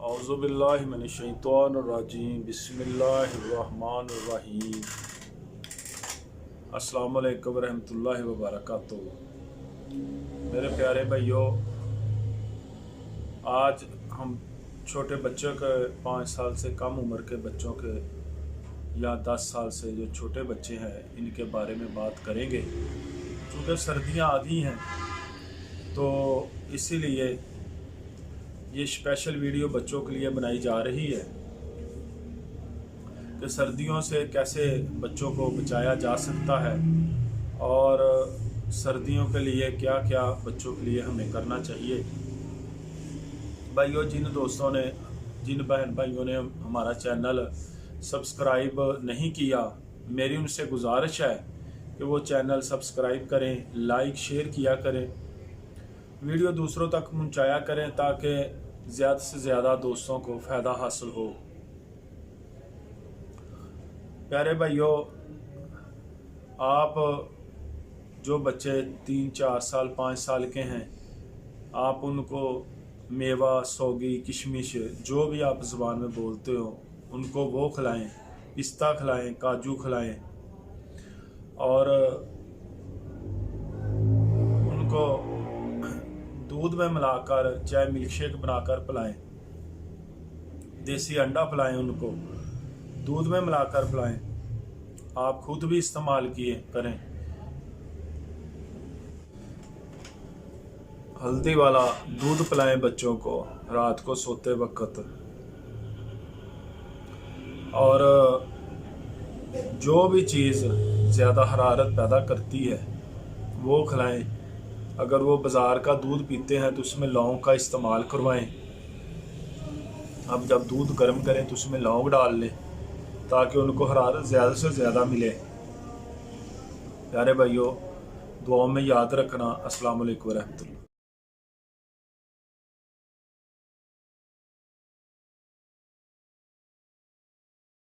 औज़ुबिल्लाहि मिनश्शैतानिर्रजीम बिस्मिल्लाहिर्रहमानिर्रहीम। अस्सलामु अलैकुम रहमतुल्लाहि व बरकातुहू। मेरे प्यारे भाइयों, आज हम छोटे बच्चों के 5 साल से कम उम्र के बच्चों के या 10 साल से जो छोटे बच्चे हैं इनके बारे में बात करेंगे। चूँकि सर्दियाँ आ गई हैं तो इसीलिए ये स्पेशल वीडियो बच्चों के लिए बनाई जा रही है कि सर्दियों से कैसे बच्चों को बचाया जा सकता है और सर्दियों के लिए क्या क्या बच्चों के लिए हमें करना चाहिए। भाइयों, जिन बहन भाइयों ने हमारा चैनल सब्सक्राइब नहीं किया, मेरी उनसे गुजारिश है कि वो चैनल सब्सक्राइब करें, लाइक शेयर किया करें, वीडियो दूसरों तक पहुंचाया करें ताकि ज़्यादा से ज़्यादा दोस्तों को फ़ायदा हासिल हो। प्यारे भाइयों, आप जो बच्चे 3, 4 साल 5 साल के हैं, आप उनको मेवा, सौगी, किशमिश जो भी आप ज़ुबान में बोलते हो उनको वो खिलाएं, पिस्ता खिलाएं, काजू खिलाएं और उनको दूध में मिलाकर चाहे मिल्क शेक बनाकर पिलाएं, देसी अंडा पिलाएं, उनको दूध में मिलाकर पिलाएं, आप खुद भी इस्तेमाल करें। हल्दी वाला दूध पिलाएं बच्चों को रात को सोते वक्त, और जो भी चीज़ ज़्यादा हरारत पैदा करती है वो खिलाएं। अगर वो बाज़ार का दूध पीते हैं तो उसमें लौंग का इस्तेमाल करवाएं। अब जब दूध गर्म करें तो उसमें लौंग डाल लें ताकि उनको हरारत ज़्यादा से ज़्यादा मिले। प्यारे भाइयों, दुआओं में याद रखना। अस्सलाम वालेकुम रहमतुल्लाह।